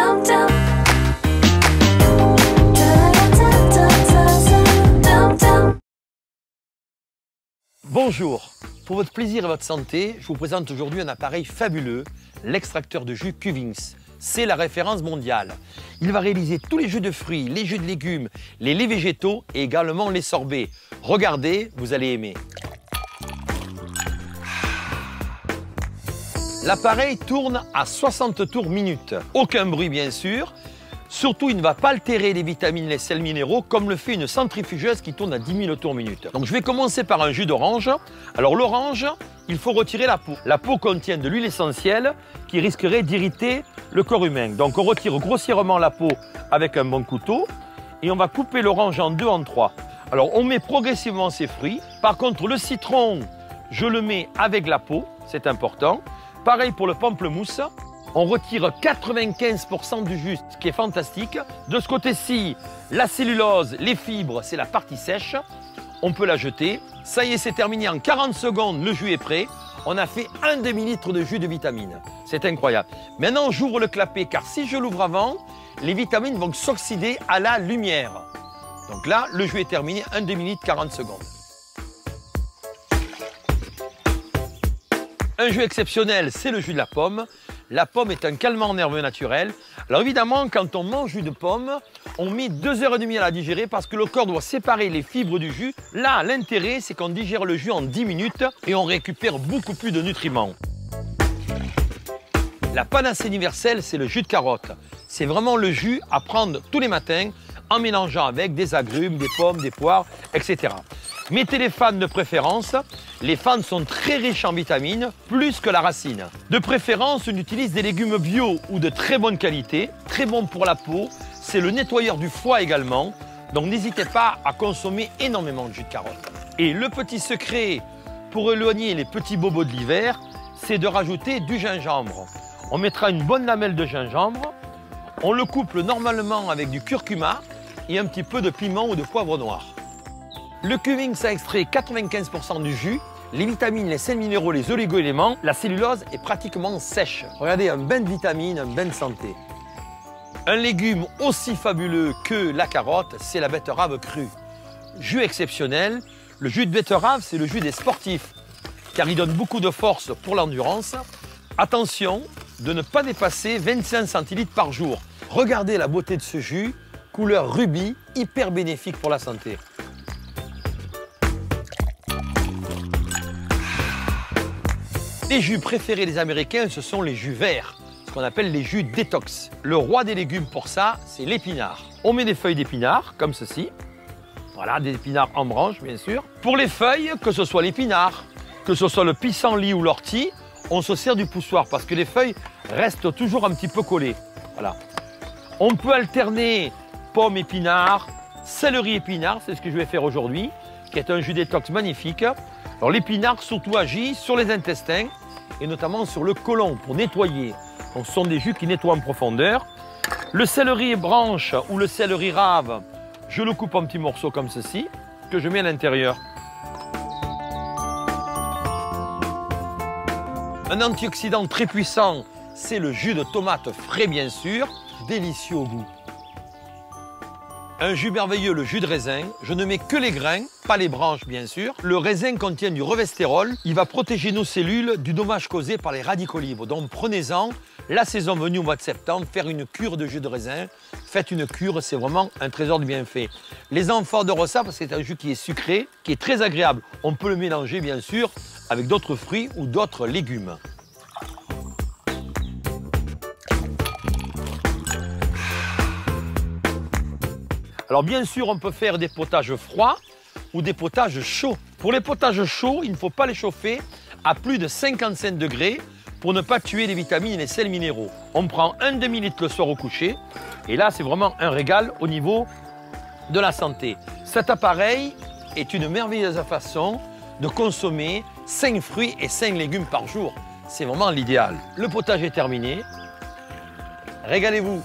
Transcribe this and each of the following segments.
dum dum. Bonjour, pour votre plaisir et votre santé, je vous présente aujourd'hui un appareil fabuleux, l'extracteur de jus Cuvings. C'est la référence mondiale. Il va réaliser tous les jus de fruits, les jus de légumes, les laits végétaux et également les sorbets. Regardez, vous allez aimer. L'appareil tourne à 60 tours minute. Aucun bruit bien sûr. Surtout, il ne va pas altérer les vitamines et les sels minéraux comme le fait une centrifugeuse qui tourne à 10 000 tours minute. Donc je vais commencer par un jus d'orange. Alors l'orange, il faut retirer la peau. La peau contient de l'huile essentielle qui risquerait d'irriter le corps humain. Donc on retire grossièrement la peau avec un bon couteau et on va couper l'orange en deux, en trois. Alors on met progressivement ces fruits. Par contre le citron, je le mets avec la peau, c'est important. Pareil pour le pamplemousse. On retire 95% du jus, ce qui est fantastique. De ce côté-ci, la cellulose, les fibres, c'est la partie sèche. On peut la jeter. Ça y est, c'est terminé. En 40 secondes, le jus est prêt. On a fait un demi-litre de jus de vitamines. C'est incroyable. Maintenant, j'ouvre le clapet, car si je l'ouvre avant, les vitamines vont s'oxyder à la lumière. Donc là, le jus est terminé. Un demi-litre, 40 secondes. Un jus exceptionnel, c'est le jus de la pomme. La pomme est un calmant nerveux naturel. Alors évidemment, quand on mange jus de pomme, on met 2h30 à la digérer parce que le corps doit séparer les fibres du jus. Là, l'intérêt, c'est qu'on digère le jus en 10 minutes et on récupère beaucoup plus de nutriments. La panacée universelle, c'est le jus de carotte. C'est vraiment le jus à prendre tous les matins en mélangeant avec des agrumes, des pommes, des poires, etc. Mettez les fans de préférence. Les fans sont très riches en vitamines, plus que la racine. De préférence, on utilise des légumes bio ou de très bonne qualité, très bon pour la peau. C'est le nettoyeur du foie également. Donc n'hésitez pas à consommer énormément de jus de carotte. Et le petit secret pour éloigner les petits bobos de l'hiver, c'est de rajouter du gingembre. On mettra une bonne lamelle de gingembre. On le couple normalement avec du curcuma et un petit peu de piment ou de poivre noir. Le Cuvings a extrait 95% du jus, les vitamines, les sels minéraux, les oligo-éléments. La cellulose est pratiquement sèche. Regardez, un bain de vitamines, un bain de santé. Un légume aussi fabuleux que la carotte, c'est la betterave crue. Jus exceptionnel. Le jus de betterave, c'est le jus des sportifs, car il donne beaucoup de force pour l'endurance. Attention de ne pas dépasser 25 centilitres par jour. Regardez la beauté de ce jus, couleur rubis, hyper bénéfique pour la santé. Les jus préférés des Américains, ce sont les jus verts, ce qu'on appelle les jus détox. Le roi des légumes pour ça, c'est l'épinard. On met des feuilles d'épinard, comme ceci. Voilà, des épinards en branche, bien sûr. Pour les feuilles, que ce soit l'épinard, que ce soit le pissenlit ou l'ortie, on se sert du poussoir parce que les feuilles restent toujours un petit peu collées. Voilà. On peut alterner pomme épinard, céleri épinard, c'est ce que je vais faire aujourd'hui, qui est un jus détox magnifique. Alors l'épinard surtout agit sur les intestins et notamment sur le côlon pour nettoyer. Donc ce sont des jus qui nettoient en profondeur. Le céleri branche ou le céleri rave, je le coupe en petits morceaux comme ceci, que je mets à l'intérieur. Un antioxydant très puissant, c'est le jus de tomate frais bien sûr, délicieux au goût. Un jus merveilleux, le jus de raisin. Je ne mets que les grains, pas les branches bien sûr. Le raisin contient du revestérol. Il va protéger nos cellules du dommage causé par les radicaux libres. Donc prenez-en, la saison venue au mois de septembre, faire une cure de jus de raisin. Faites une cure, c'est vraiment un trésor de bienfaits. Les enfants adorent ça parce que c'est un jus qui est sucré, qui est très agréable. On peut le mélanger bien sûr avec d'autres fruits ou d'autres légumes. Alors bien sûr, on peut faire des potages froids ou des potages chauds. Pour les potages chauds, il ne faut pas les chauffer à plus de 55 degrés pour ne pas tuer les vitamines et les sels minéraux. On prend un demi-litre le soir au coucher et là, c'est vraiment un régal au niveau de la santé. Cet appareil est une merveilleuse façon de consommer 5 fruits et 5 légumes par jour. C'est vraiment l'idéal. Le potage est terminé. Régalez-vous.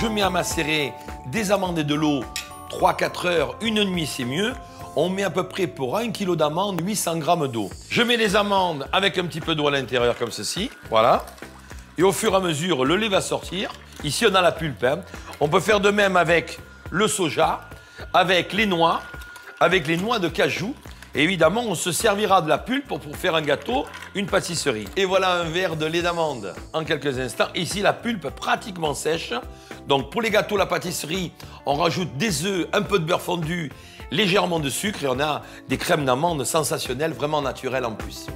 Je mets à macérer des amandes et de l'eau, 3-4 heures, une nuit c'est mieux. On met à peu près pour 1 kg d'amandes 800 g d'eau. Je mets les amandes avec un petit peu d'eau à l'intérieur comme ceci, voilà. Et au fur et à mesure, le lait va sortir. Ici, on a la pulpe. Hein. On peut faire de même avec le soja, avec les noix de cajou. Et évidemment, on se servira de la pulpe pour faire un gâteau, une pâtisserie. Et voilà un verre de lait d'amande en quelques instants. Ici, la pulpe pratiquement sèche. Donc, pour les gâteaux, la pâtisserie, on rajoute des œufs, un peu de beurre fondu, légèrement de sucre et on a des crèmes d'amande sensationnelles, vraiment naturelles en plus.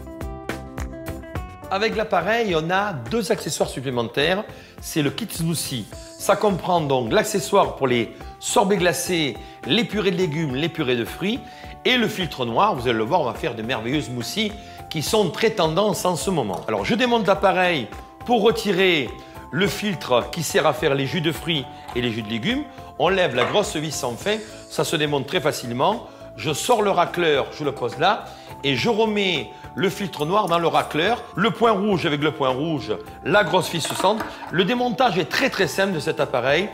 Avec l'appareil, on a 2 accessoires supplémentaires. C'est le kit smoothie. Ça comprend donc l'accessoire pour les sorbets glacés, les purées de légumes, les purées de fruits et le filtre noir. Vous allez le voir, on va faire de merveilleux smoothies qui sont très tendance en ce moment. Alors, je démonte l'appareil pour retirer le filtre qui sert à faire les jus de fruits et les jus de légumes. On lève la grosse vis sans fin, ça se démonte très facilement. Je sors le racleur, je le pose là et je remets le filtre noir dans le racleur. Le point rouge avec le point rouge, la grosse vis se centre. Le démontage est très simple de cet appareil.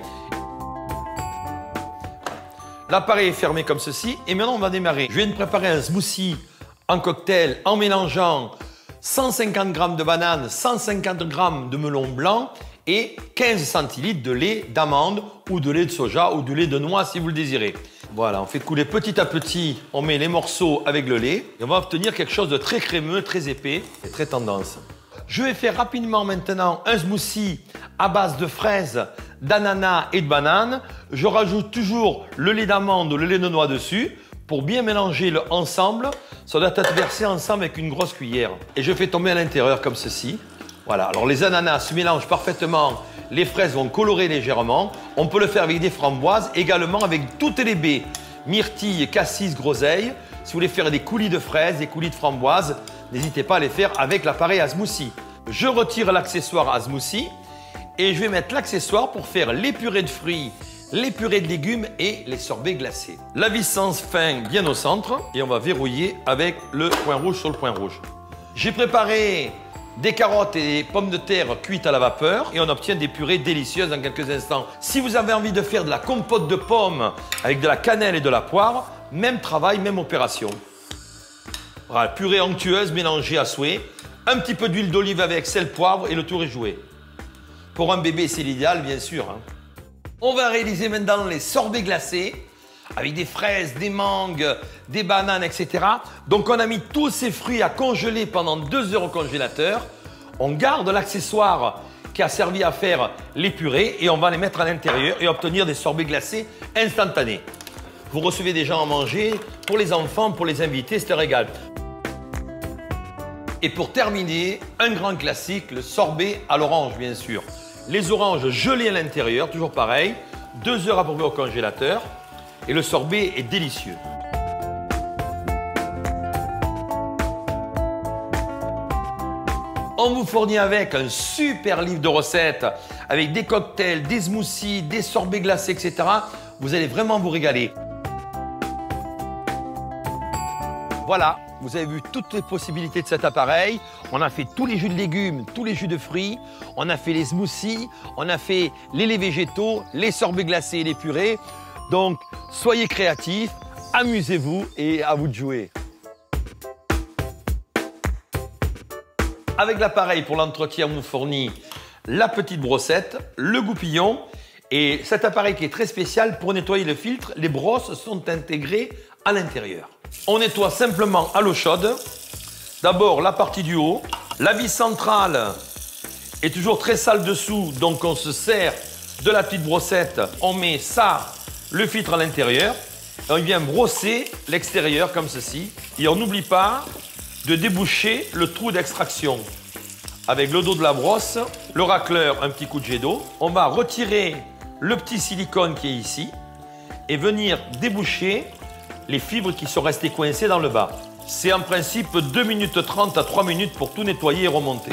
L'appareil est fermé comme ceci et maintenant on va démarrer. Je viens de préparer un smoothie en cocktail en mélangeant 150 g de bananes, 150 g de melon blanc et 15 centilitres de lait d'amande ou de lait de soja ou de lait de noix si vous le désirez. Voilà, on fait couler petit à petit, on met les morceaux avec le lait et on va obtenir quelque chose de très crémeux, très épais et très tendance. Je vais faire rapidement maintenant un smoothie à base de fraises, d'ananas et de bananes. Je rajoute toujours le lait d'amande ou le lait de noix dessus pour bien mélanger le ensemble. Ça doit être versé ensemble avec une grosse cuillère. Et je fais tomber à l'intérieur comme ceci. Voilà, alors les ananas se mélangent parfaitement, les fraises vont colorer légèrement. On peut le faire avec des framboises, également avec toutes les baies, myrtilles, cassis, groseilles. Si vous voulez faire des coulis de fraises, des coulis de framboises, n'hésitez pas à les faire avec l'appareil à smoothie. Je retire l'accessoire à smoothie et je vais mettre l'accessoire pour faire les purées de fruits, les purées de légumes et les sorbets glacés. La vis sans fin bien au centre et on va verrouiller avec le point rouge sur le point rouge. J'ai préparé des carottes et des pommes de terre cuites à la vapeur et on obtient des purées délicieuses dans quelques instants. Si vous avez envie de faire de la compote de pommes avec de la cannelle et de la poire, même travail, même opération. Voilà, purée onctueuse mélangée à souhait, un petit peu d'huile d'olive avec sel, poivre et le tour est joué. Pour un bébé, c'est l'idéal, bien sûr. Hein. On va réaliser maintenant les sorbets glacés avec des fraises, des mangues, des bananes, etc. Donc, on a mis tous ces fruits à congeler pendant 2 heures au congélateur. On garde l'accessoire qui a servi à faire les purées et on va les mettre à l'intérieur et obtenir des sorbets glacés instantanés. Vous recevez des gens à manger, pour les enfants, pour les invités, c'est un régal. Et pour terminer, un grand classique, le sorbet à l'orange, bien sûr. Les oranges gelées à l'intérieur, toujours pareil, 2 heures à peu près au congélateur. Et le sorbet est délicieux. On vous fournit avec un super livre de recettes, avec des cocktails, des smoothies, des sorbets glacés, etc. Vous allez vraiment vous régaler. Voilà, vous avez vu toutes les possibilités de cet appareil. On a fait tous les jus de légumes, tous les jus de fruits. On a fait les smoothies, on a fait les laits végétaux, les sorbets glacés et les purées. Donc, soyez créatifs, amusez-vous et à vous de jouer. Avec l'appareil pour l'entretien, on vous fournit la petite brossette, le goupillon et cet appareil qui est très spécial pour nettoyer le filtre. Les brosses sont intégrées à l'intérieur. On nettoie simplement à l'eau chaude. D'abord, la partie du haut. La vis centrale est toujours très sale dessous, donc on se sert de la petite brossette. On met ça, le filtre à l'intérieur. On vient brosser l'extérieur comme ceci. Et on n'oublie pas de déboucher le trou d'extraction. Avec le dos de la brosse, le racleur, un petit coup de jet d'eau. On va retirer le petit silicone qui est ici et venir déboucher les fibres qui sont restées coincées dans le bas. C'est en principe 2 minutes 30 à 3 minutes pour tout nettoyer et remonter.